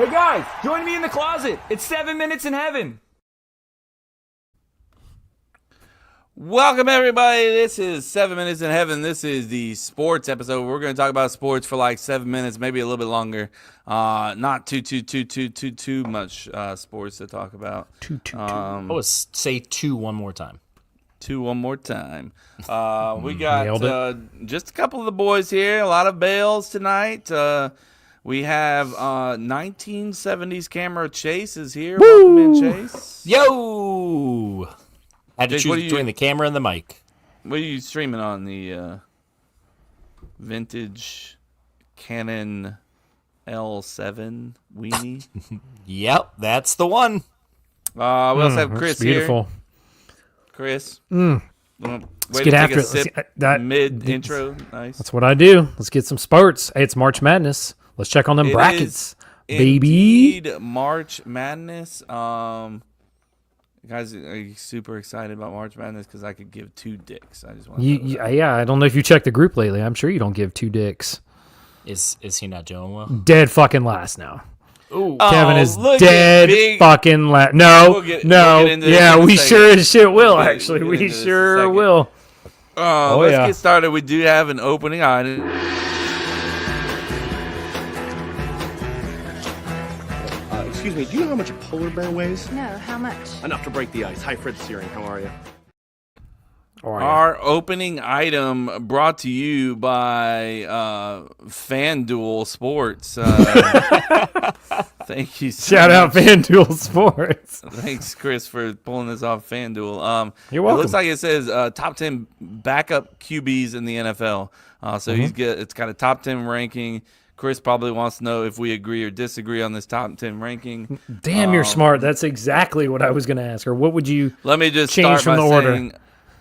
Hey guys, join me in the closet. It's 7 minutes in heaven. Welcome everybody. This is 7 Minutes in Heaven. This is the sports episode. We're going to talk about sports for like 7 minutes, maybe a little bit longer. Not too much sports to talk about. I would say two one more time. One more time. We got just a couple of the boys here. A lot of Bales tonight. We have 1970s camera Chase is here. Woo! Welcome in, Chase. Yo! Had to Chase, choose between the camera and the mic. What are you streaming on? The vintage Canon L7 weenie? Yep, that's the one. We also have Chris beautiful. here. Chris. Let's Way get to after take it. a sip mid-intro. Nice. That's what I do. Let's get some sports. Hey, it's March Madness. Let's check on them brackets, baby. Indeed, March Madness. Guys, are you super excited about March Madness? Because I could give two dicks. I just want to Yeah, I don't know if you checked the group lately. I'm sure you don't give two dicks. Is he not doing well? Dead fucking last now. Ooh. Kevin is look at dead big- fucking last. No, We'll get no. into this Yeah, in a we second. sure as shit will, We'll get actually. into We this in a sure second. will. Let's yeah. get started. We do have an opening item. Excuse me, do you know how much a polar bear weighs? No, how much? Enough to break the ice. Hi, Fred Searing. How are you? Our opening item brought to you by FanDuel Sports. Thank you so Shout out much. FanDuel Sports. Thanks, Chris, for pulling this off FanDuel. You're It welcome. looks like it says top 10 backup QBs in the NFL. So it's got a top 10 ranking. Chris probably wants to know if we agree or disagree on this top 10 ranking. Damn, you're smart. That's exactly what I was going to ask her. What would you Let me just change start from by the order? saying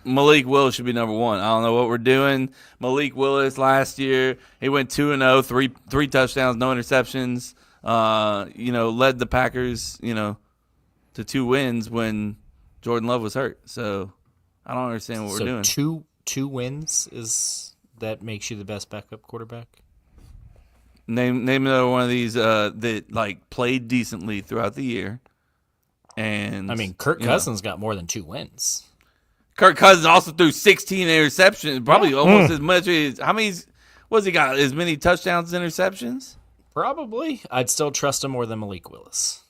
Malik Willis should be number one. I don't know what we're doing. Malik Willis last year, he went 2-0, three touchdowns, no interceptions. Led the Packers, to 2 wins when Jordan Love was hurt. So I don't understand what we're doing. Two wins is that makes you the best backup quarterback? Name another one of these that like played decently throughout the year. And I mean, Kirk Cousins got more than 2 wins. Kirk Cousins also threw 16 interceptions, probably almost as much as how many. What's he got? As many touchdowns as interceptions? Probably. I'd still trust him more than Malik Willis.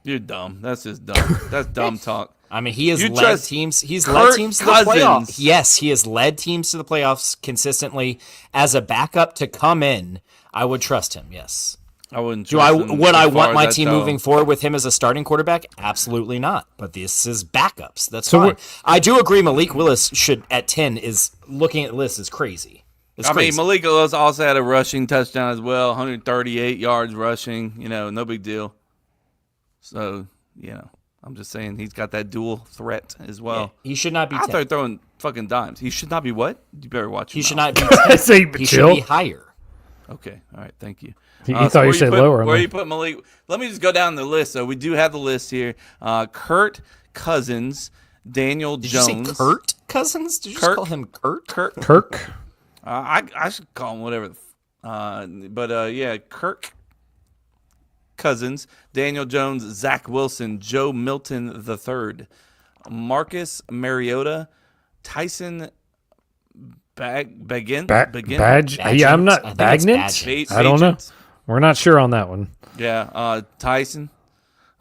You're dumb. That's just dumb. That's dumb talk. I mean, he has You led trust teams. He's Kirk led teams to the Cousins. playoffs. Yes, he has led teams to the playoffs consistently. As a backup to come in, I would trust him. Yes. I wouldn't. Do I trust him would I as far want as my that team go. moving forward with him as a starting quarterback? Absolutely not. But this is backups. That's So fine. we're- I do agree. Malik Willis should at 10 is looking at the list is crazy. It's I mean, crazy. Malik Willis also had a rushing touchdown as well, 138 yards rushing. No big deal. So I'm just saying he's got that dual threat as well. he should not be I 10. thought throwing fucking dimes. He should not be what? You better watch. He your should mouth. not be 10. Say, He chill. should be higher. Okay. All right. Thank you. He So thought you where said put- lower. I'm Where like, you put Malik? Let me just go down the list. So we do have the list here. Kurt Cousins, Daniel Did Jones. you say Kurt Cousins? Did you just Kirk. call him Kurt? Kirk. I should call him whatever. Kirk Cousins, Daniel Jones, Zach Wilson, Joe Milton III, Marcus Mariota, Tyson Bagent. Badge. Bagent? Yeah, I'm not. I think it's Bagnet? Bagent. I don't know. We're not sure on that one. Yeah, Tyson,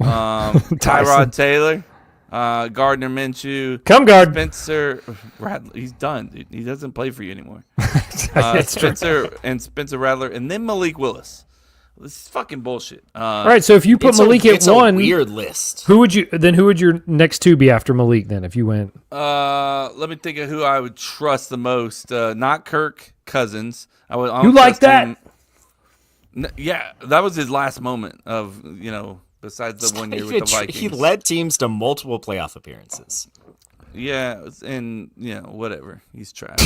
Tyrod Taylor, Gardner Minshew, Come guard. Spencer Rattler. He's done, dude. He doesn't play for you anymore. That's true. Spencer Rattler, and then Malik Willis. This is fucking bullshit. All right, so if you put It's Malik it's at one, a weird list. who would your next two be after Malik then? If you went, Let me think of who I would trust the most. Not Kirk Cousins. I would. You like that? Yeah, that was his last moment of besides the 1 year with the Vikings. He led teams to multiple playoff appearances. Yeah, and whatever. He's trash.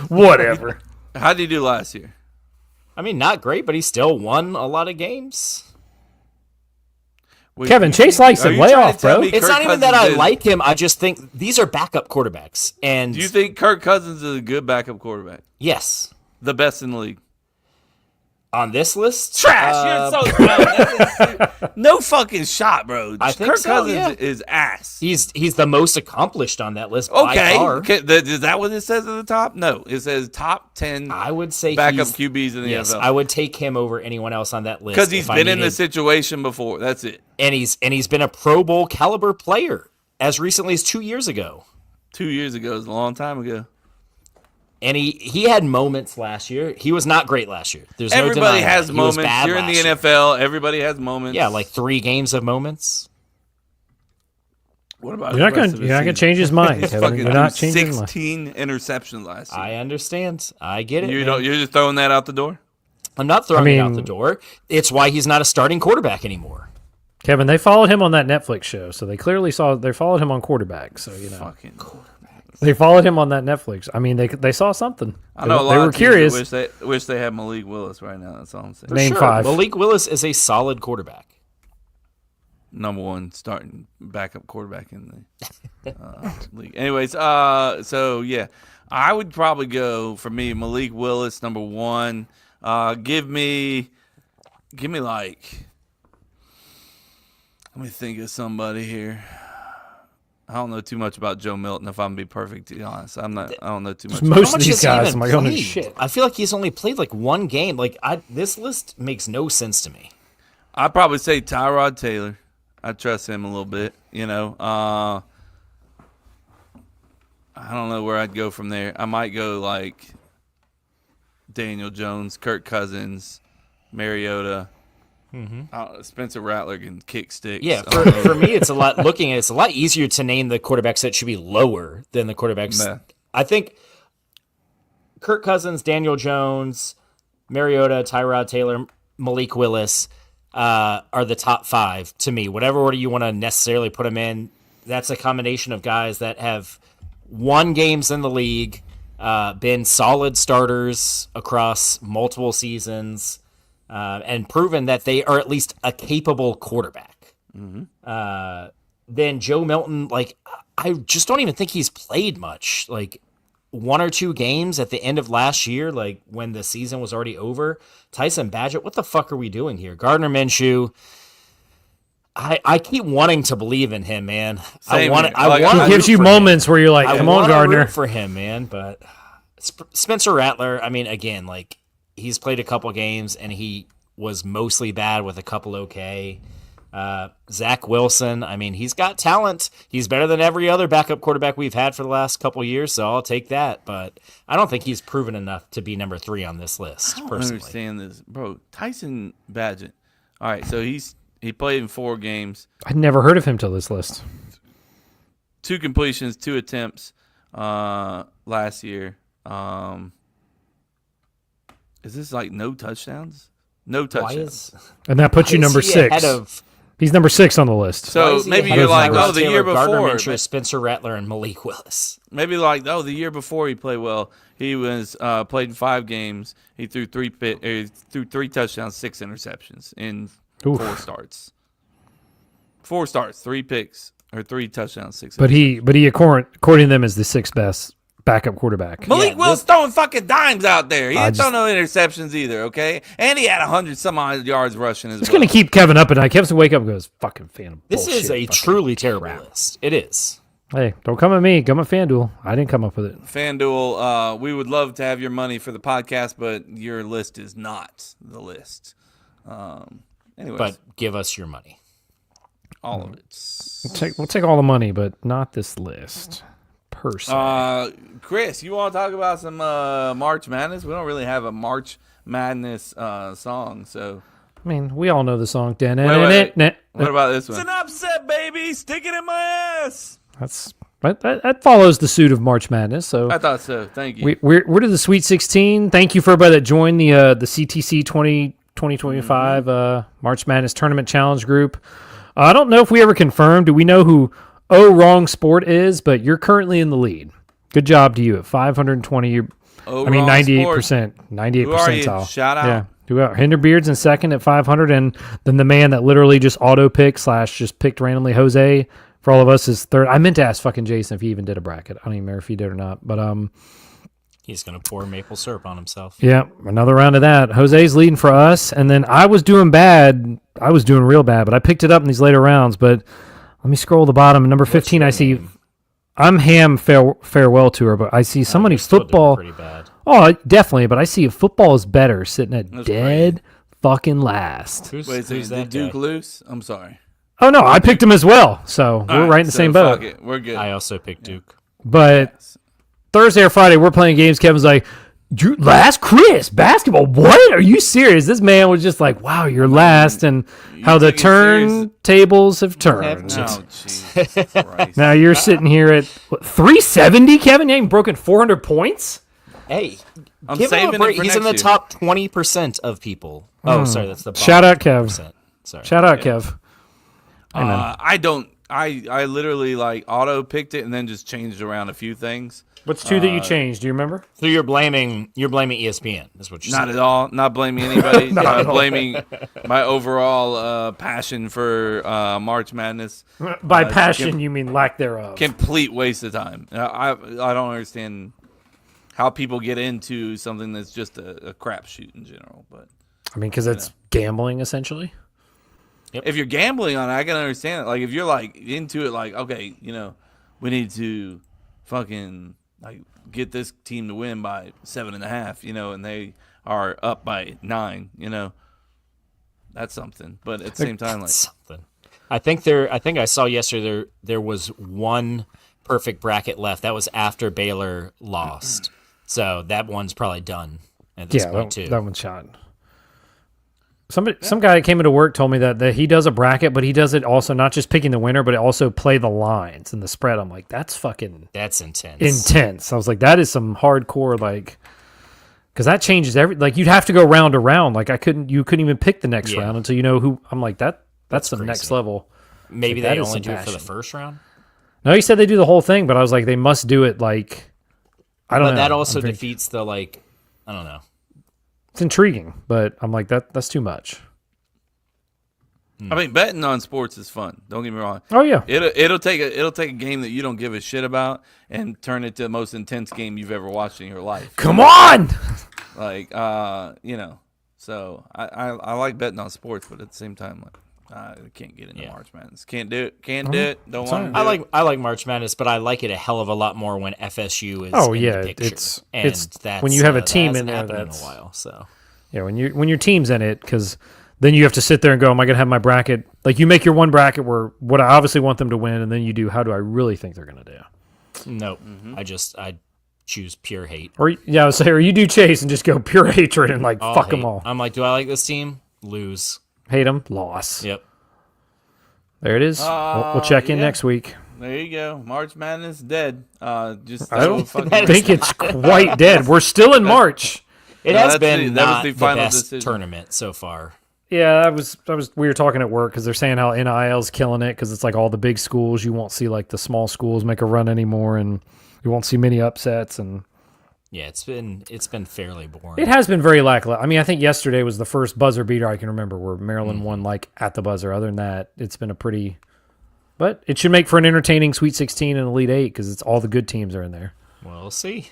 whatever. How did he do last year? I mean, not great, but he still won a lot of games. Wait, Kevin, Chase likes are him. you Lay trying to off, tell bro. me It's Kirk not even that Cousins I is- like him. I just think these are backup quarterbacks. And Do you think Kirk Cousins is a good backup quarterback? yes, The best in the league? On this list, Trash. You're so bro, no fucking shot, bro. I think Kirk so, Cousins yeah. is ass. he's the most accomplished on that list. By Okay, far. is that what it says at the top? No, it says top 10 I would say backup he's- QBs in the Yes, NFL. I would take him over anyone else on that list Because he's if I been in needed- this situation before. That's it. and he's been a Pro Bowl caliber player as recently as 2 years ago. 2 years ago is a long time ago. And he had moments last year. He was not great last year. There's no Everybody denying has that. He was moments. bad You're in the last year. NFL. Everybody has moments. Yeah, like 3 games of moments. What about You're not the rest gonna of the you're not gonna season? change his mind, He's Kevin. fucking You're not threw changing his mind. 16 interceptions last year. I understand. I get it. You man. don't. You're just throwing that out the door. I'm not throwing it out mean- the door. It's why he's not a starting quarterback anymore. Kevin, they followed him on that Netflix show, so they clearly they followed him on quarterback. So Fucking. they followed him on that Netflix. I mean, they saw something. I know a lot they were of teams curious. that wish they had Malik Willis right now. That's all I'm saying. For Name sure. 5. Malik Willis is a solid quarterback. Number one starting backup quarterback in the league. Anyways, so yeah, I would probably go for me Malik Willis number 1. Give me like, let me think of somebody here. I don't know too much about Joe Milton. If I'm gonna be perfectly honest, I don't know too much. Most How of much these has he guys, even I'm like, oh no played? shit. I feel like he's only played like 1 game. Like this list makes no sense to me. I'd probably say Tyrod Taylor. I trust him a little bit. You know, I don't know where I'd go from there. I might go like Daniel Jones, Kirk Cousins, Mariota. Spencer Rattler can kick sticks. Yeah, I don't know. for me, it's a lot. Looking at it, it's a lot easier to name the quarterbacks that should be lower than the quarterbacks. Yeah. I think Kirk Cousins, Daniel Jones, Mariota, Tyrod Taylor, Malik Willis are the top 5 to me. Whatever order you want to necessarily put them in, that's a combination of guys that have won games in the league, been solid starters across multiple seasons, and proven that they are at least a capable quarterback. Then Joe Milton, like, I just don't even think he's played much. Like, 1 or 2 games at the end of last year, like when the season was already over. Tyson Badgett, what the fuck are we doing here? Gardner Minshew. I keep wanting to believe in him, man. Same I here. want. Like, He gives you moments where you're like, come on, Gardner. Root for him, man. But Spencer Rattler, I mean, again, like he's played a couple games and he was mostly bad with a couple okay. Zach Wilson, I mean, he's got talent. He's better than every other backup quarterback we've had for the last couple years, so I'll take that. But I don't think he's proven enough to be number 3 on this list, I don't personally. understand this, bro. Tyson Badgett. All right, so he played in 4 games, I'd never heard of him till this list. 2 completions, 2 attempts last year. Is this like no touchdowns? No Why touchdowns. is And that puts you why is number he 6. ahead of He's number 6 on the list. why So is he maybe ahead you're of like, Tyrod oh, the Taylor, year Gardner before. Minshew, Spencer Rattler, and Malik Willis? Maybe like, oh, the year before he played well. He was played in 5 games. He threw 3 touchdowns, 6 interceptions in Oof. 4 starts. 4 starts, 3 picks or 3 touchdowns, 6. But he according to them is the 6th best backup quarterback. Malik Yeah, Willis throwing fucking dimes out there. He I didn't throw just- no interceptions either. Okay, and he had 100 some odd yards rushing as It's well. gonna keep Kevin up at night. Kevin's gonna wake up and goes, fucking fan of This bullshit. is a Fucking- truly terrible list. It is. Hey, don't come at me. Come at FanDuel. I didn't come up with it. FanDuel, we would love to have your money for the podcast, but your list is not the list. Anyways, But give us your money. all of it. We'll take all the money, but not this list. Per se. Chris, you want to talk about some March Madness? We don't really have a March Madness song, so. I mean, we all know the song. Wait. That's What about this one? It's an upset, baby. Stick it in my ass. that follows the suit of March Madness. So I thought so. Thank you. we're to the Sweet 16. Thank you for everybody that joined the CTC 2025 March Madness Tournament Challenge group. I don't know if we ever confirmed. Do we know who Wrong Sport is? But you're currently in the lead. Good job to you at 520. I mean, Wrong 98%. 98 Who are you? percentile. Shout out. Yeah. Who are Hinderbeards in second at 500, and then the man that literally just auto picked / just picked randomly Jose for all of us is third. I meant to ask fucking Jason if he even did a bracket. I don't even remember if he did or not, but He's gonna pour maple syrup on himself. Yeah, another round of that. Jose's leading for us, and then I was doing bad. I was doing real bad, but I picked it up in these later rounds. But let me scroll to the bottom. Number 15, I see. I'm Ham farewell tour, but I see somebody Still doing football. pretty bad. Oh, definitely. But I see football is better, sitting at That's dead fucking last. Who's, Wait a who's second. that Did Duke guy? lose? I'm sorry. Oh no, I picked him as well. So we're All right in the so same fuck boat. it. We're good. I also picked Duke. But Thursday or Friday, we're playing games. Kevin's like, last Chris basketball. What? Are you serious? This man was just like, wow, you're last, and how the take it serious? turntables have turned. Oh, Jesus Christ. Now you're sitting here at what, 370, Kevin. You ain't broken 400 points. Hey, I'm give him saving a it break. for He's in next the year. top 20% of people. Oh, sorry, that's the bottom Shout out, Kev. 20%. Sorry. Shout out, Kev. I don't. I literally like auto picked it and then just changed around a few things. What's two that you changed? Do you remember? So you're blaming ESPN. Is what you're Not saying. at all. Not blaming anybody. Not at all. Blaming my overall passion for March Madness. By passion, you mean lack thereof. Complete waste of time. I don't understand how people get into something that's just a crapshoot in general. But I mean, because it's gambling, essentially. if you're gambling on it, I can understand it. Like if you're like into it, like okay, we need to fucking like get this team to win by 7.5, and they are up by 9, that's something. But at the same time, like Something. I think I saw yesterday there was one perfect bracket left. That was after Baylor lost. So that one's probably done at this point too. that one's shot. Some guy that came into work told me that he does a bracket, but he does it also not just picking the winner, but also play the lines and the spread. I'm like, that's fucking That's intense. intense. I was like, that is some hardcore, like, because that changes like you'd have to go round to round. Like you couldn't even pick the next Yeah. round until you know who. I'm like that's the crazy. next level. Maybe That they is only some do it for the passion. first round. No, he said they do the whole thing, but I was like, they must do it like, I don't But know. that also I'm thinking- defeats the like, I don't know. It's intriguing, but I'm like that's too much. I mean, betting on sports is fun. Don't get me wrong. Oh yeah, It'll take a game that you don't give a shit about and turn it to the most intense game you've ever watched in your life. come on. Like, So I like betting on sports, but at the same time, like, I can't get into March Madness. Can't do it. Can't do it. Don't want to. I like March Madness, but I like it a hell of a lot more when FSU is Oh, in yeah, the picture. it's- And it's- that's, when you have a that team hasn't in there happened that's- in a while. So Yeah, when your team's in it, because then you have to sit there and go, am I gonna have my bracket? Like you make your one bracket where what I obviously want them to win, and then you do how do I really think they're gonna do? nope. I choose pure hate. Or I would say, or you do Chase and just go pure hatred and like All fuck them hate. all. I'm like, do I like this team? Lose. Hate them, loss. Yep. There it is. We'll check in yeah. next week. There you go. March Madness dead. Just I don't fucking- think it's quite dead. We're still in March. It No, has that's been that was not the the final best decision. tournament so far. Yeah, that was. We were talking at work because they're saying how NIL's killing it because it's like all the big schools. You won't see like the small schools make a run anymore, and you won't see many upsets. And Yeah, it's been fairly boring. it has been very lackluster. I mean, I think yesterday was the first buzzer beater I can remember where Maryland won like at the buzzer. Other than that, it's been a pretty. But it should make for an entertaining Sweet 16 and Elite 8 because it's all the good teams are in there. We'll see.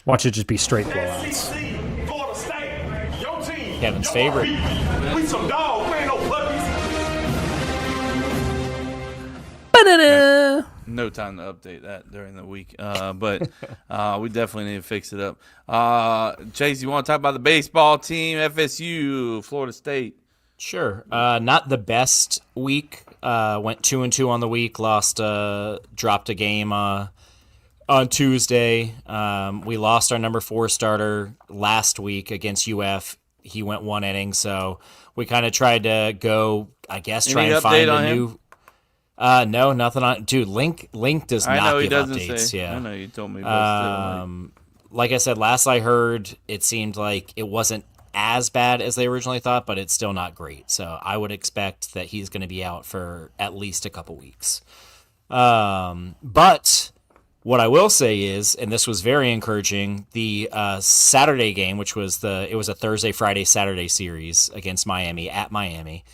Watch it just be straight blowouts. Florida State, your team. Kevin's your favorite. people. We some dogs, we ain't no puppies. No time to update that during the week. But we definitely need to fix it up. Chase, you want to talk about the baseball team, FSU, Florida State? Sure. Not the best week. Went 2-2 on the week. Dropped a game on Tuesday. We lost our number 4 starter last week against UF. He went 1 inning, so we kind of tried to go. I guess try Any and find update on a him? new. No, nothing on. Dude, Link does I not know he give doesn't updates. say. Yeah. I know you told me. But still, Like I said, last I heard, it seemed like it wasn't as bad as they originally thought, but it's still not great. So I would expect that he's going to be out for at least a couple weeks. But what I will say is, and this was very encouraging, the Saturday game, which was it was a Thursday, Friday, Saturday series against Miami at Miami,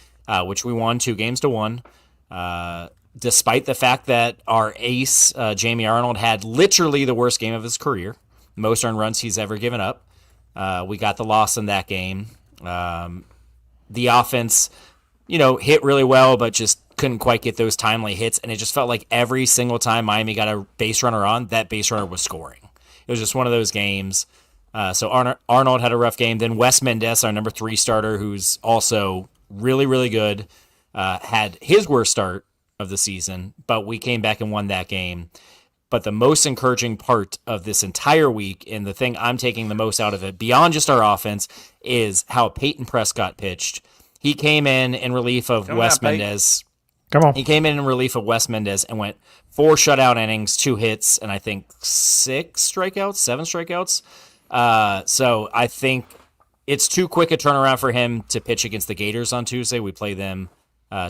which we won 2-1. Despite the fact that our ace, Jamie Arnold, had literally the worst game of his career. most earned runs he's ever given up. We got the loss in that game. The offense, hit really well, but just couldn't quite get those timely hits. And it just felt like every single time Miami got a base runner on, that base runner was scoring. It was just one of those games. So Arnold had a rough game. Then Wes Mendez, our number 3 starter, who's also really, really good, had his worst start of the season, but we came back and won that game. But the most encouraging part of this entire week, and the thing I'm taking the most out of it, beyond just our offense, is how Peyton Prescott pitched. He came in relief of Wes Mendez. Come on. He came in relief of Wes Mendez and went 4 shutout innings, 2 hits, and I think 7 strikeouts. So I think it's too quick a turnaround for him to pitch against the Gators on Tuesday. We play them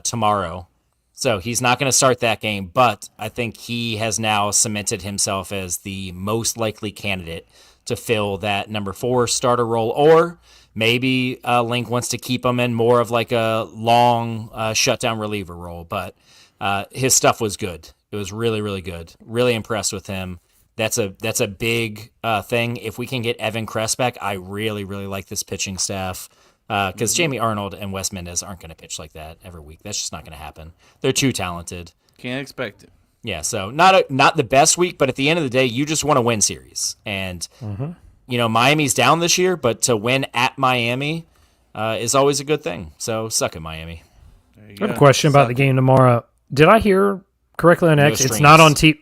tomorrow. So he's not going to start that game, but I think he has now cemented himself as the most likely candidate to fill that number 4 starter role, or maybe Link wants to keep him in more of like a long shutdown reliever role. But his stuff was good. It was really, really good. Really impressed with him. That's a big thing. If we can get Evan Kress back, I really, really like this pitching staff. Because Jamie Arnold and Wes Mendez aren't going to pitch like that every week. That's just not going to happen. They're too talented. Can't expect it. Yeah, so not the best week, but at the end of the day, you just want to win series. And, Miami's down this year, but to win at Miami is always a good thing. So suck it, Miami. I have a question about the game tomorrow. Did I hear correctly on X? It's streams. not on TV.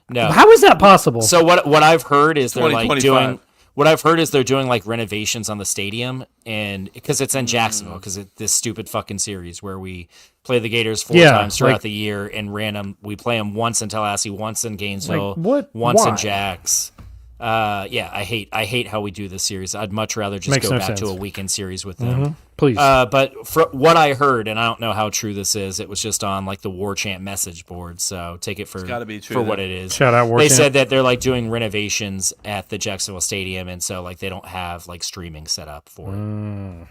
No. How is that possible? So what I've heard is they're like 2025. doing... What I've heard is they're doing like renovations on the stadium, and because it's in Jacksonville, because this stupid fucking series where we play the Gators 4 times throughout the year and we play them once in Tallahassee, once in Gainesville, once Why? in Jax. I hate how we do this series. I'd much rather just Makes go no back sense. to a weekend series with them. Please. But for what I heard, and I don't know how true this is, it was just on like the War Chant message board. So take it for gotta be true, for what then. it is. Shout out War They Chant. said that they're like doing renovations at the Jacksonville Stadium, and so like they don't have like streaming set up for it.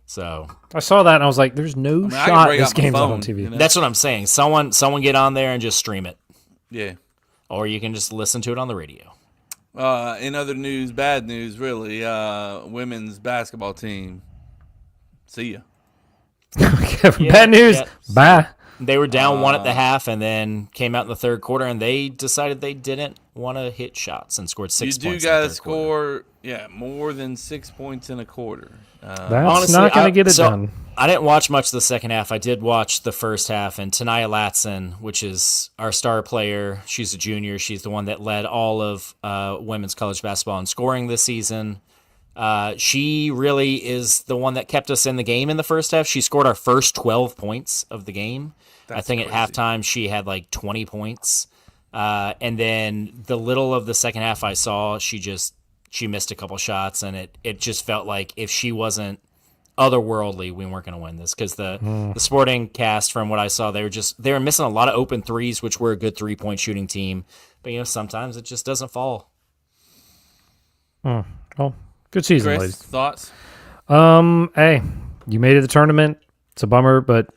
So I saw that and I was like, "There's no I can shot bring this out my game's phone, on TV." you know? that's what I'm saying. Someone get on there and just stream it, Yeah. or you can just listen to it on the radio. In other news, bad news, really. Women's basketball team. See ya. Bad news. yeah. Bye. They were down 1 at the half, and then came out in the third quarter, and they decided they didn't want to hit shots and scored 6 You do points. got in to the third quarter. score, more than 6 points in a quarter. That's Honestly, not going to get it done. I didn't watch much of the second half. I did watch the first half, and Tanaya Latson, which is our star player, she's a junior. She's the one that led all of women's college basketball in scoring this season. She really is the one that kept us in the game in the first half. She scored our first 12 points of the game. I think crazy. at halftime she had like 20 points. And then the little of the second half I saw, she missed a couple shots, and it just felt like if she wasn't otherworldly, we weren't going to win this, because the sporting cast, from what I saw, they were missing a lot of open threes, which we're a good 3-point shooting team, but sometimes it just doesn't fall. Well, good season, Chris, ladies. thoughts? Hey, you made it to the tournament. It's a bummer, but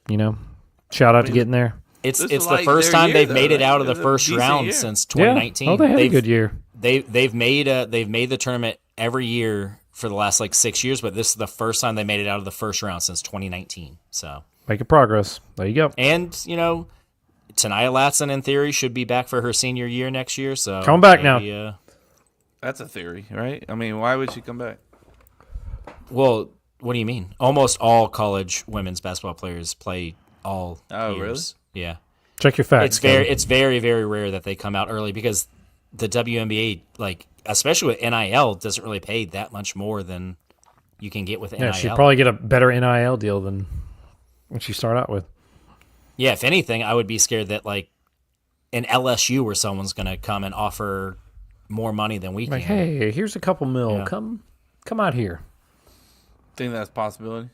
shout out to getting there. It's This the is like first their time year, they've though, made it right? out of the It was a first decent round year. since Yeah. 2019. Oh, they had a good year. They've made the tournament every year for the last like 6 years, but this is the first time they made it out of the first round since 2019. So, Making progress. There you go. and Tanaya Latson in theory should be back for her senior year next year. So Come back now. now. That's a theory, right? I mean, why would she come back? Well, what do you mean? Almost all college women's basketball players play all Oh, years. Yeah. Check your facts. It's very, very rare that they come out early, because the WNBA, like especially with NIL, doesn't really pay that much more than you can get with NIL. Yeah, she'd probably get a better NIL deal than what she started out with. Yeah, if anything, I would be scared that like an LSU where someone's going to come and offer more money than we Like, can. hey, here's a couple mil. Yeah. Come out here. Think that's a possibility?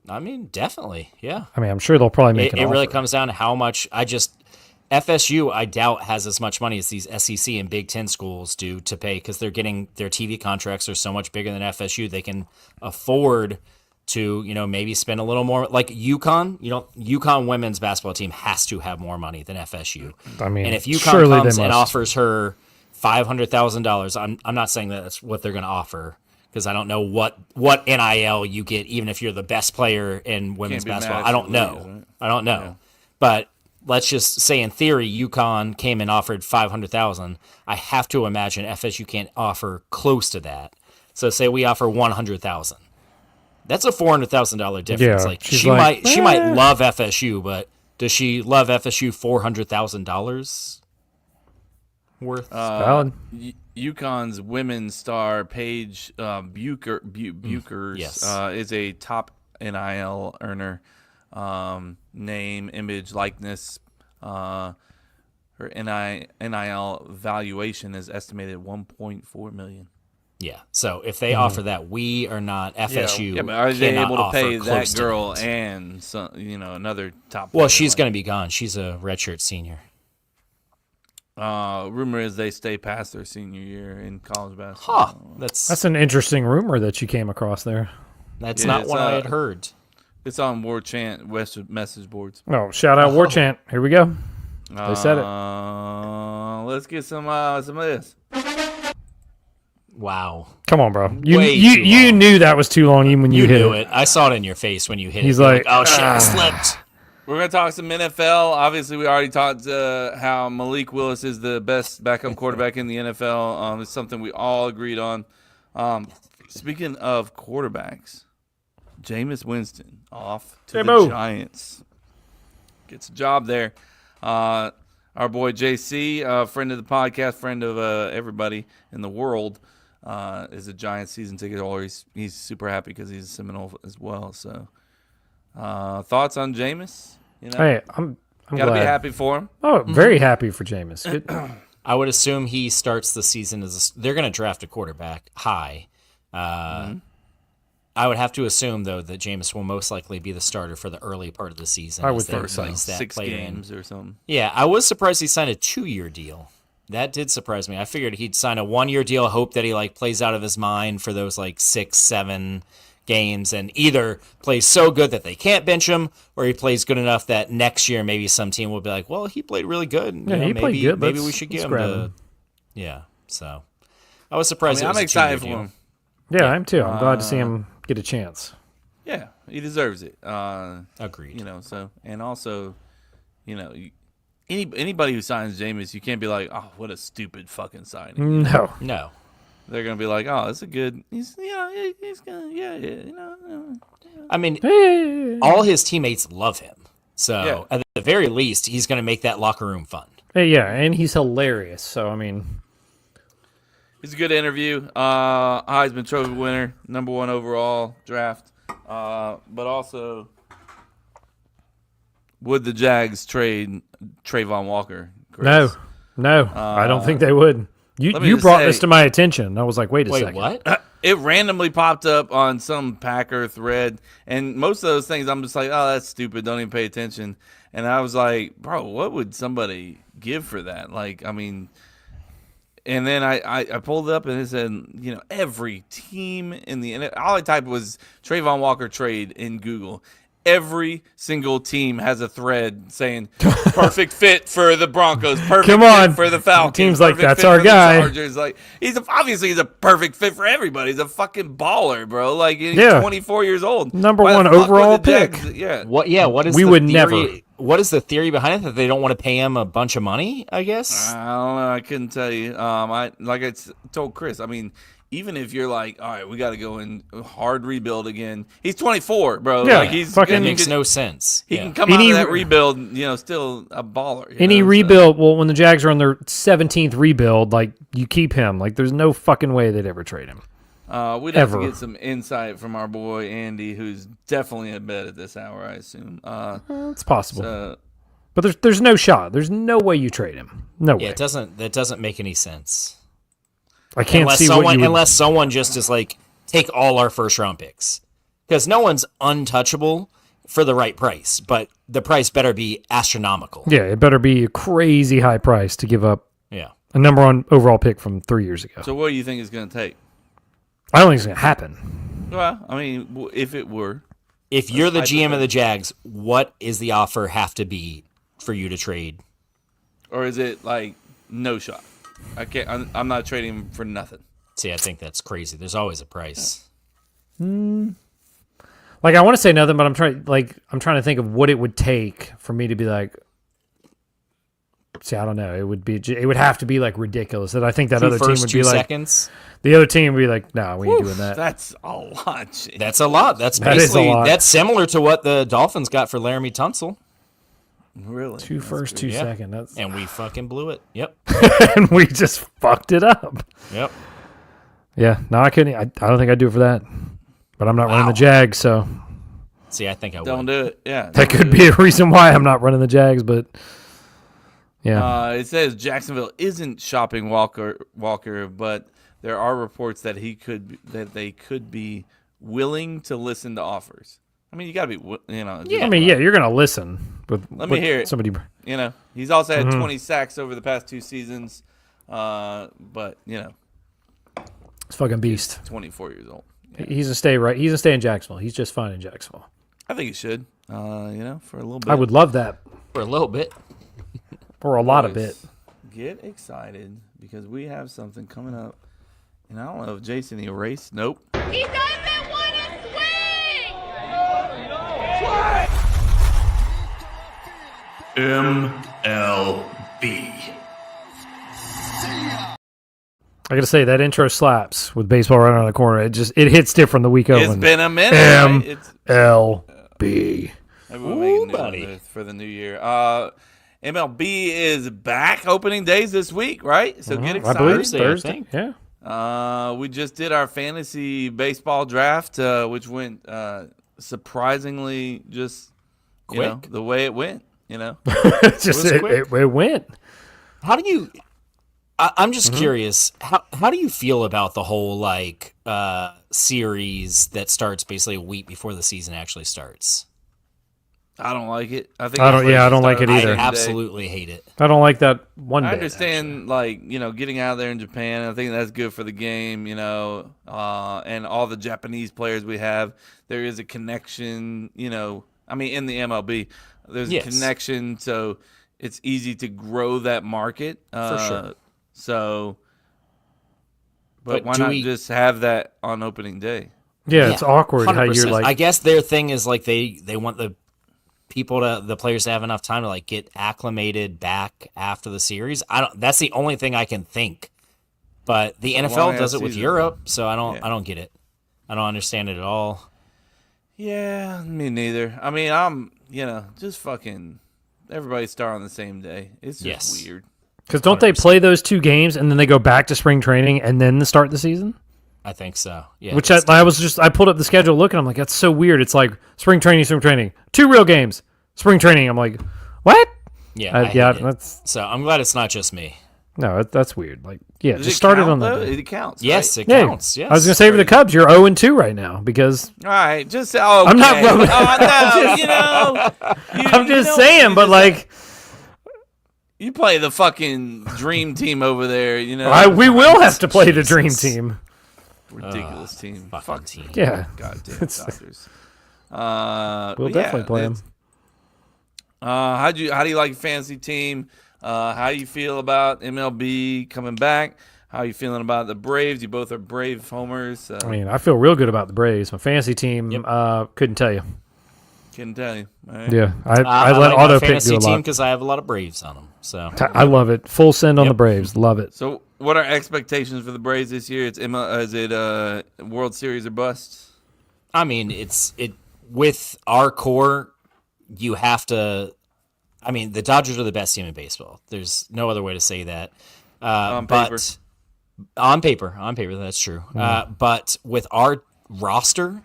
I mean, definitely, yeah. I mean, I'm sure they'll probably make It an really offer. comes down to how much. FSU, I doubt, has as much money as these SEC and Big Ten schools do to pay, because they're getting their TV contracts are so much bigger than FSU. They can afford to, maybe spend a little more. Like UConn, UConn women's basketball team has to have more money than FSU. I mean, And if UConn surely they comes and must. offers her $500,000. I'm not saying that that's what they're going to offer because I don't know what NIL you get, even if you're the best player in women's Can't be mad basketball. at I don't the know. leagues, right? I don't know. But let's just say in theory, UConn came and offered $500,000. I have to imagine FSU can't offer close to that. So say we offer $100,000. That's a $400,000 difference. Yeah, Like she's she like, might love FSU, but does she love FSU $400,000 worth? Valid. UConn's women's star Paige Buchers Yes. is a top NIL earner. Name, image, likeness. Her NIL valuation is estimated at $1.4 million. Yeah. So if they offer that, we are not FSU. Yeah, but are they cannot able to offer pay close that to girl that. and some, another top? Well, player she's like- going to be gone. She's a redshirt senior. Rumor is they stay past their senior year in college basketball. Huh. That's That's an interesting rumor that you came across there. Yeah, not it's, what I had heard. It's on War Chant West message boards. Oh, shout out War Chant. Here we go. They said it. Let's get some of this. Wow. Come on, bro. You Way you, too you long. knew that was too long even when you hit knew it. it. I saw it in your face when you hit He's it. You're like, oh shit, I slipped. We're going to talk some NFL. Obviously, we already talked how Malik Willis is the best backup quarterback in the NFL. It's something we all agreed on. Speaking of quarterbacks, Jameis Winston off to J-Mo. the Giants. Gets a job there. Our boy JC, friend of the podcast, friend of everybody in the world, is a Giants season ticket holder. He's super happy because he's a Seminole as well. So, thoughts on Jameis? Hey, I'm Gotta glad. be happy for him. Oh, very happy for Jameis. Good. I would assume he starts the season they're going to draft a quarterback high. I would have to assume though that Jameis will most likely be the starter for the early part of the season. I would as they think so. release that 6 player in. games or something. Yeah, I was surprised he signed a 2-year deal. That did surprise me. I figured he'd sign a 1-year deal, hope that he plays out of his mind for those 6-7 games, and either plays so good that they can't bench him, or he plays good enough that next year maybe some team will be like, well, he played really good. Yeah, he played good. Maybe Let's- we should let's give him grab to. him. Yeah, so I was surprised. I'm excited for him. Yeah, I am too. I'm glad to see him get a chance. Yeah, he deserves it. Agreed. So and also, anybody who signs Jameis, you can't be like, oh, what a stupid fucking signing. No. No. They're gonna be like, oh, that's a good. He's gonna I mean, Hey. all his teammates love him. So Yeah. at the very least, he's going to make that locker room fun. Hey, yeah, and he's hilarious. So I mean, It's a good interview. Heisman Trophy winner, #1 overall draft. But also, would the Jags trade Trayvon Walker? Chris? no, I don't think they would. You let me you just brought say- this to my attention. I was like, wait a Wait, second. what? It randomly popped up on some Packer thread, and most of those things I'm just like, oh, that's stupid. Don't even pay attention. And I was like, bro, what would somebody give for that? And then I pulled it up and it said, every team in the NFL, all I typed was Trayvon Walker trade in Google. Every single team has a thread saying perfect fit for the Broncos, perfect Come fit on. for the Falcons. Teams like, perfect that's fit our for the guy. Chargers. Obviously he's a perfect fit for everybody. He's a fucking baller, bro. He's Yeah. 24 years old. #1 Why the fuck would overall the Jags- pick. Yeah. What? Yeah. What is We the would theory? never. What is the theory behind it? That they don't want to pay him a bunch of money? I guess. I don't know. I couldn't tell you. Told Chris. I mean, even if you're like, all right, we got to go in hard rebuild again. He's 24, bro. Yeah, He's fucking- It he makes can- no sense. He Yeah. can come out Any- of that rebuild, still a baller. Any so- rebuild, well, when the Jags are on their 17th rebuild, you keep him. There's no fucking way they'd ever trade him. We'd have Ever. to get some insight from our boy Andy, who's definitely in bed at this hour, I assume. It's possible. So, But there's no shot. There's no way you trade him. No Yeah. way. That doesn't make any sense. I can't Unless see someone, what you would... unless someone just is take all our first round picks, because no one's untouchable for the right price, but the price better be astronomical. Yeah, it better be a crazy high price to give up Yeah. a #1 overall pick from 3 years ago. so what do you think it's going to take? I don't think it's going to happen. Well, I mean, if it were. If you're the GM hypothetical. of the Jags, what is the offer have to be for you to trade? Or is it no shot? I can't. I'm not trading him for nothing. See, I think that's crazy. There's always a price. Like I want to say nothing, but I'm trying to think of what it would take for me to be like. See, I don't know. It would have to be like ridiculous. That I think that Two other team first, would two be like seconds. the other team would be like, no, we ain't doing that. That's a lot. Shit. That's a lot. That's That is a basically lot. that's similar to what the Dolphins got for Laramie Tunsil, Really. Two first, 2 second. That's and we fucking blew it. Yep. and we just fucked it up. Yep. Yeah, no, I couldn't. I don't think I'd do it for that. But I'm not running the Jags, so See, I think I Don't would. do it. Yeah. that could be a reason why I'm not running the Jags. But yeah, It says Jacksonville isn't shopping Walker, but there are reports that they could be willing to listen to offers. I mean, you got to be, I mean, yeah, you're gonna listen. Let me hear it. Somebody, He's also Mm-hmm. had 20 sacks over the past 2 seasons, but it's fucking beast. 24 years old. He's a stay right. He's a stay in Jacksonville. He's just fine in Jacksonville. I think he should. For a little bit. I would love that For a little bit. for a lot of it. Get excited because we have something coming up, and I don't know if Jason erased. Nope. He doesn't want to swing! MLB. I gotta say that intro slaps with baseball right around the corner. It hits different the week over. It's been a minute. Right? It's MLB. maybe we'll make a new buddy. one for the new year. MLB is back. Opening days this week, right? So get I excited. believe Thursday, I Thursday. think. Yeah. We just did our fantasy baseball draft, which went surprisingly just Quick. the way it went. It's just was it quick. went. How do you? I'm just Mm-hmm. curious. How do you feel about the whole series that starts basically a week before the season actually starts? I don't like it. I think I don't- it's yeah, I supposed to don't like start it on either. the I same day. absolutely hate it. I don't like that one bit. I understand, getting out there in Japan. I think that's good for the game, and all the Japanese players we have. There is a connection, I mean, in the MLB, there's Yes. a connection, so it's easy to grow that market. For sure. So, But why do not we- just have that on opening day? Yeah, it's awkward how 100%. you're like. I guess their thing is they want the players to have enough time to get acclimated back after the series. That's the only thing I can think. But the NFL long does ass it with season. Europe, so I Yeah. don't get it. I don't understand it at all. Yeah, me neither. I mean, I'm, just fucking everybody start on the same day. It's just Yes. weird. Because don't they play those 2 games and then they go back to spring training and then start the season? I think so. Yeah. Which it's- I pulled up the schedule looking. I'm like, that's so weird. It's like spring training, 2 real games, spring training. I'm like, what? yeah. I hate Yeah, it. that's So I'm glad it's not just me. no, that's weird. Like, yeah, Does just it start it count, on though? the. It counts. Yes, right? it counts. Yes. I was gonna say for the Cubs, you're 0-2 right now because All right, just okay. I'm not rubbing- Oh no, I'm just saying, but like, you play the fucking dream team over there. we will have to play the dream team. ridiculous team. fucking Fuck team. Yeah, goddamn Dodgers. we'll definitely play them. How do you like your fantasy team? How you feel about MLB coming back? How you feeling about the Braves? You both are Brave homers. I mean, I feel real good about the Braves. My fantasy team, couldn't tell you. Couldn't tell you. All right. Yeah, I let like my auto pick fantasy do a team lot. because I have a lot of Braves on them. So I love it. Full send on the Braves. Love it. So, what are expectations for the Braves this year? Is it World Series or bust? I mean, it with our core, you have to. I mean, the Dodgers are the best team in baseball. There's no other way to say that. On but paper. on paper, that's true. But with our roster,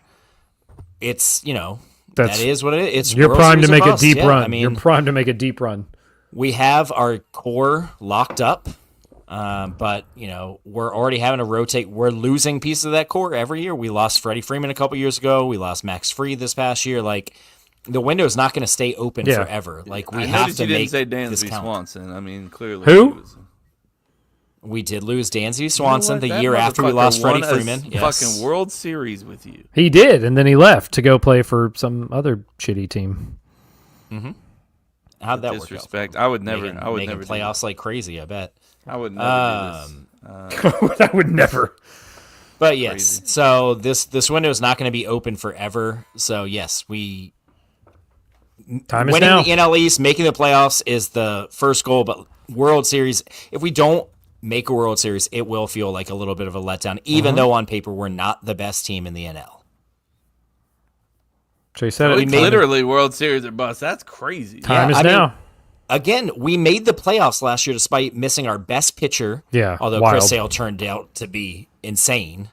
it's That's- that is what it is. It's You're World primed to Series or make a bust. deep Yeah, run. I mean, You're primed to make a deep run. we have our core locked up, but we're already having to rotate. We're losing pieces of that core every year. We lost Freddie Freeman a couple years ago. We lost Max Fried this past year. Like the window is not going to stay open Yeah. forever. Like we I have noticed to you didn't make say this Dansby count. Swanson. I mean, clearly. Who? he was- We did lose Dansby You know Swanson what? the That year after we motherfucker lost Freddie won a Freeman. Yes. Fucking World Series with you. He did, and then he left to go play for some other shitty team. How'd that work out? Disrespect. I would never. Making, I would making never. playoffs like crazy. I bet. I would never do this. I would never. But yes, so this window is not going to be open forever. So yes, we Time is winning now. the NL East, making the playoffs is the first goal. But World Series, if we don't make a World Series, it will feel like a little bit of a letdown, even though on paper we're not the best team in the NL. Jay said It's it. literally World Series or bust. That's crazy. Time is I mean, now. Again, we made the playoffs last year despite missing our best pitcher. Yeah, Although wild. Chris Sale turned out to be insane.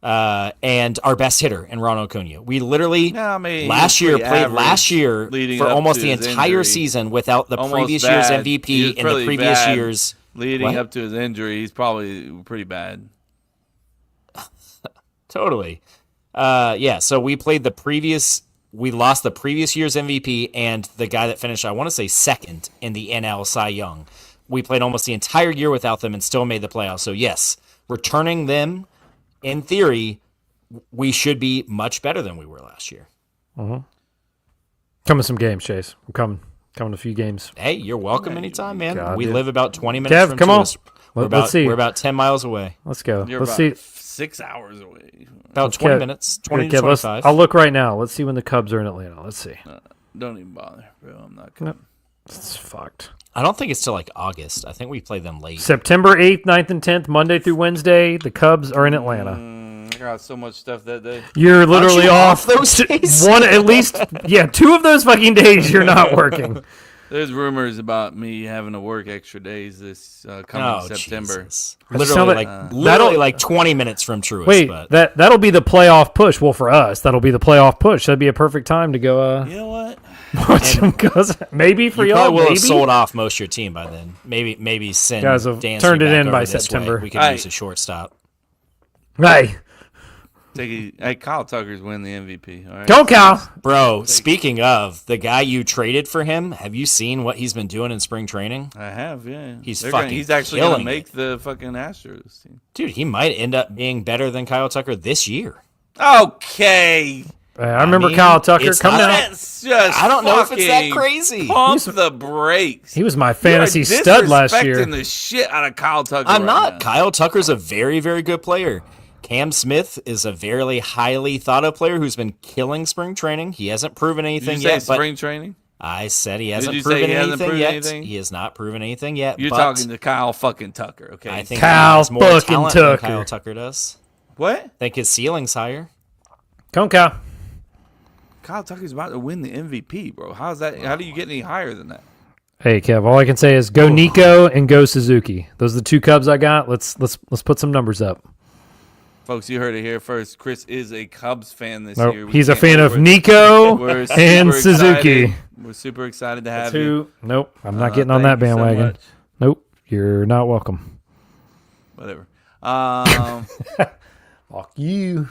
And our best hitter in Ronald Acuna. We literally Yeah, I mean, last he year was played pretty last year average leading for up almost to the his entire injury. season without the Almost previous bad. year's He MVP was and the pretty previous bad. year's Leading What? up to his injury, he's probably pretty bad. Totally. Yeah, so we lost the previous year's MVP and the guy that finished, I want to say, second in the NL Cy Young. We played almost the entire year without them and still made the playoffs. So yes, returning them, in theory, we should be much better than we were last year. Coming some games, Chase. I'm coming. Coming a few games. Hey, you're welcome anytime, man. God, we dude. live about 20 minutes Kev, from come on. Truist. Let's see. We're about 10 miles away. Let's go. You're Let's about see. 6 hours away. About 20 Kev- minutes, 20 to Kev, 25. I'll look right now. Let's see when the Cubs are in Atlanta. Let's see. Don't even bother, bro. I'm not coming. It's fucked. I don't think it's till like August. I think we play them late. September 8th, 9th, and 10th, Monday through Wednesday. The Cubs are in Atlanta. I got so much stuff that day. You're literally you off off those days? One at least. Yeah, 2 of those fucking days you're not working. There's rumors about me having to work extra days this coming September. Jesus. I just sound Literally, that'll- like 20 minutes from Truist. Wait, but that'll be the playoff push. Well, for us, that'll be the playoff push. That'd be a perfect time to go You know what? watch some Cubs. Maybe for you y'all, probably will maybe. have sold off most of your team by then. Maybe send Guys have Dansby turned it back in over by this way. September. We could Hey. use a shortstop. Hey, Hey, Kyle Tucker's winning the MVP. All right. go Cal. Bro, speaking of the guy you traded for him, have you seen what he's been doing in spring training? I have, yeah. He's He's actually going to killing make it. the fucking Astros team. Dude, he might end up being better than Kyle Tucker this year. Okay. I remember mean, Kyle Tucker. it's Come not down. That's just I don't know if it's that fucking crazy. Pump the brakes. He was my You are fantasy stud last year. disrespecting the shit out of Kyle Tucker. I'm right not. now. Kyle Tucker's a very, very good player. Cam Smith is a very highly thought of player who's been killing spring training. He hasn't proven Did anything you say yet. But spring training? I said he you hasn't say proven he hasn't anything proven yet. anything? He has not proven anything yet. You're but talking to Kyle fucking Tucker, okay? I think Kyle he has more fucking talent Tucker. than Kyle Tucker does. What? I think his ceiling's higher. Come Cal. Kyle Tucker's about to win the MVP, bro. How's that? How do you get any higher than that? Hey Kev, all I can say is go Nico and go Suzuki. Those are the 2 Cubs I got. Let's put some numbers up. Folks, you heard it here first. Chris is a Cubs fan this Nope, year. We he's a can't fan wait. of Nico We're super and excited. Suzuki. We're super excited to have you. Nope, I'm not getting on that Thank you so bandwagon. much. Nope, you're not welcome. Whatever. Fuck you.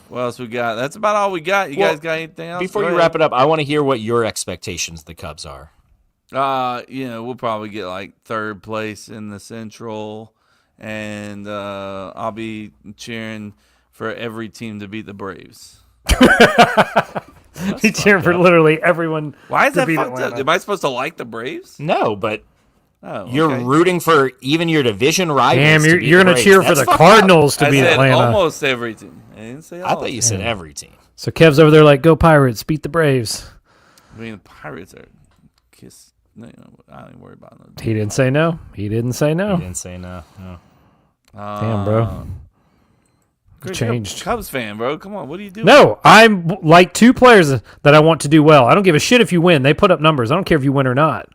What else we got? That's about all we got. You guys got anything else? Before you wrap it up, I want to hear what your expectations of the Cubs are. We'll probably get like 3rd place in the Central, and I'll be cheering for every team to beat the Braves. He's cheering for literally everyone. Why is to that beat fucked up? Atlanta. Am I supposed to like the Braves? No, but Oh, you're okay. rooting for even your division rivals. Damn, to beat you're the gonna Braves. cheer for That's the fucked up. Cardinals to I beat said Atlanta. almost every team. I didn't say all. I thought you said every team. So Kev's over there like, go Pirates, beat the Braves. I mean, the Pirates are kiss. No, I don't even worry about them. He didn't say no. He didn't say I no. didn't say no. Damn, bro. Chris, you're a Changed. Cubs fan, bro. Come on, what are you doing? No, I'm like 2 players that I want to do well. I don't give a shit if you win. They put up numbers. I don't care if you win or not.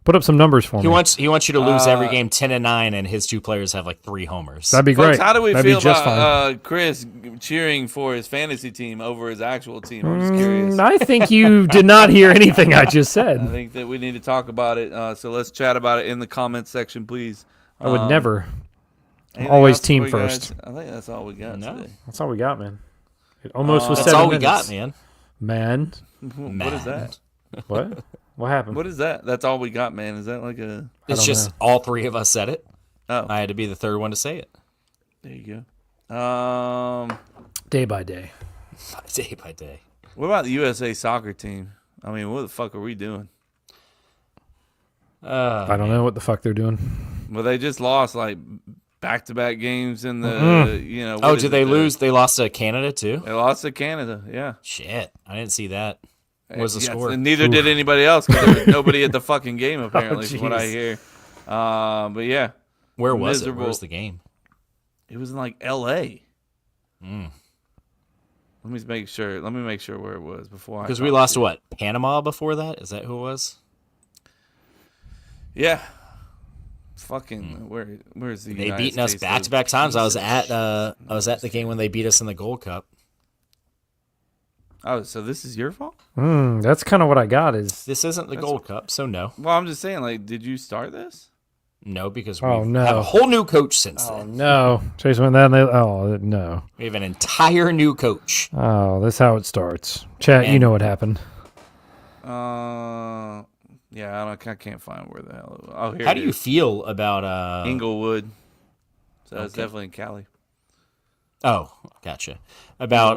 Put up some numbers for He me. wants you to lose every game 10-9, and his 2 players have like 3 homers. That'd be Folks, great. how do we That'd feel be just about Chris cheering for his fantasy team over his actual team? I'm just curious. I think you did not hear anything I just I said. think that we need to talk about it. So let's chat about it in the comments section, please. I would never. Anything always else team before you first. guys? I think that's all we got No. today. That's all we got, man. It almost was That's 7 all we minutes. got, man. Man. What is that? What? What happened? What is that? That's all we got, man. Is that like a? It's don't just all 3 of us said it. Oh, I had to be the 3rd one to say it. there you go. Day by day. Day by day. What about the USA soccer team? I mean, what the fuck are we doing? I don't know what the fuck they're doing. Well, they just lost like back-to-back games in the what Oh, is did it, they lose? They lost to Canada too. They lost to Canada. Yeah. Shit, I didn't see that. What was the Yes, score? and neither did anybody else because there was nobody at the fucking game apparently, from what I jeez. hear. But yeah, Where was it? miserable. Where was the game? it was in like L.A. Let me make sure. Let me make sure where it was before. Because we lost to what? Panama before that? Is that who it was? Yeah. Fucking where's the? They United beaten us States back to of- back times. I was Jesus. at the game when they beat us in the Gold Cup. Oh, so this is your fault? That's kind of what I got. Is This isn't the Gold Cup, so no. Well, I'm just saying. Like, did you start this? No, because we Oh, no. have a whole new coach since oh then. no, Chase went that. And no. We have an entire new coach. Oh, that's how it starts. Chat, you And- know what happened. Yeah, I can't find where the hell it was. Oh, here How it do you is. feel about Inglewood. So it's Okay. definitely in Cali. Oh, gotcha. About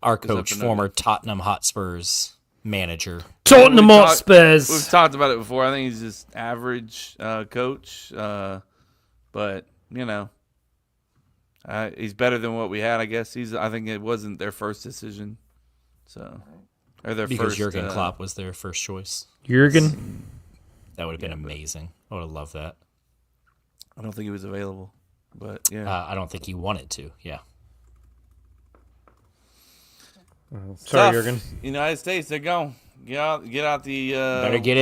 our is up coach, in former Tottenham Hotspurs manager. Tottenham We've Hotspurs. talked about it before. I think he's just average coach, but he's better than what we had. I guess I think it wasn't their first decision, so or their Because first. Jurgen Klopp was their first choice. Jurgen. That would have been amazing. I would have loved that. I don't think he was available, but yeah. I don't think he wanted to. Yeah. Sorry, Tough. Jurgen. United States, they're gone. Get out the. Better get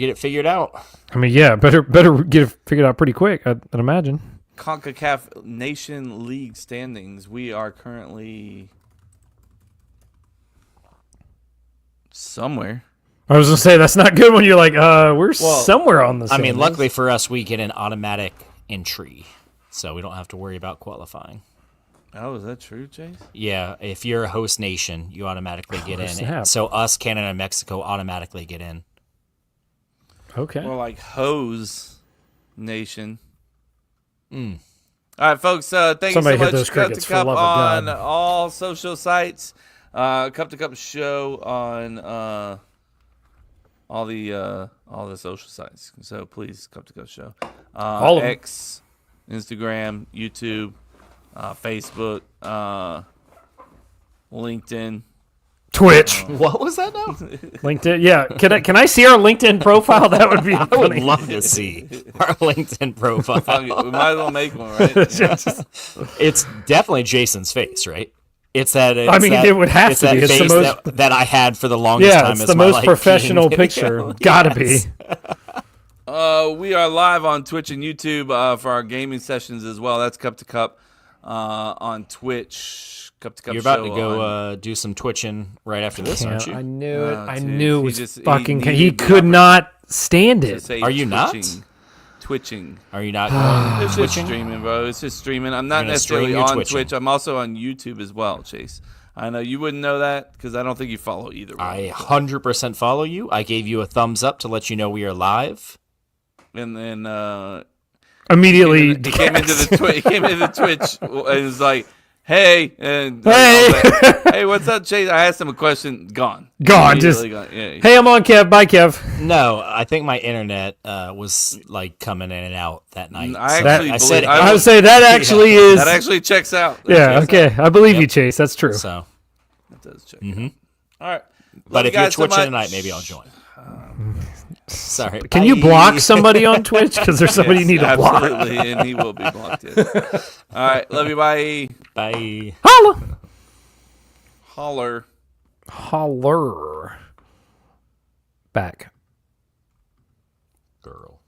it figured out. I mean, yeah, better get it figured out pretty quick. I'd imagine. CONCACAF Nation League standings. We are currently somewhere. I was gonna say that's not good when you're like, we're somewhere on the. I mean, standings. luckily for us, we get an automatic entry, so we don't have to worry about qualifying. Oh, is that true, Chase? Yeah, if you're a host nation, you automatically get in. snap. So us, Canada, and Mexico automatically get in. Okay. Or like Hose Nation. All right, folks. Thank Somebody you so hit much. those Cup crickets to for Cup love of on God. all social sites. Cup to Cup show on all the social sites. So please, Cup to Cup show. All of 'em. X, Instagram, YouTube, Facebook, LinkedIn. Twitch, What was that now? LinkedIn. Yeah, can I see our LinkedIn profile? That would be I would funny. love to see our LinkedIn profile. Fuck it, we might as well make one, right? It's definitely Jason's face, right? It's that. It's I mean, that, it would have it's to be. that It's the face most- that I had for the longest Yeah, time. it's as the my, most like, professional team picture. video. Gotta Yes. be. We are live on Twitch and YouTube for our gaming sessions as well. That's Cup to Cup on Twitch. Cup to Cup. You're about show to go on- do some twitching right after this, Yeah, aren't you? I knew it. Oh, I dude, knew it he was just- he fucking. needed He the could not stand to it. say Are you not? Twitching. Are you not going It's just twitching? streaming, bro. It's just streaming. I'm not gonna necessarily stream your on twitching. Twitch. I'm also on YouTube as well, Chase. I know you wouldn't know that because I don't think you follow either one. I 100% follow you. I gave you a thumbs up to let you know we are live. And then Immediately. he came into the Twitch and was like, "Hey," and Hey. I was like, "Hey, what's up, Chase?" I asked him a question. Gone. Gone, just- Immediately gone. Yeah. Hey, I'm on Kev. Bye, Kev. No, I think my internet was like coming in and out that night. I So actually I said believe- I would say that actually is. that actually checks out. That Yeah. checks Okay. I believe you, Chase. That's true. so. out. That does check. Out. All right. But Love if you you're guys so twitching much. tonight, maybe I'll join. Sorry. Can you Bye. block somebody on Twitch? Because there's somebody you need to block. Absolutely, and he will be blocked. Yes. All right. Love you. Bye. Bye. Holla. Holler. Holler. Back. Girl.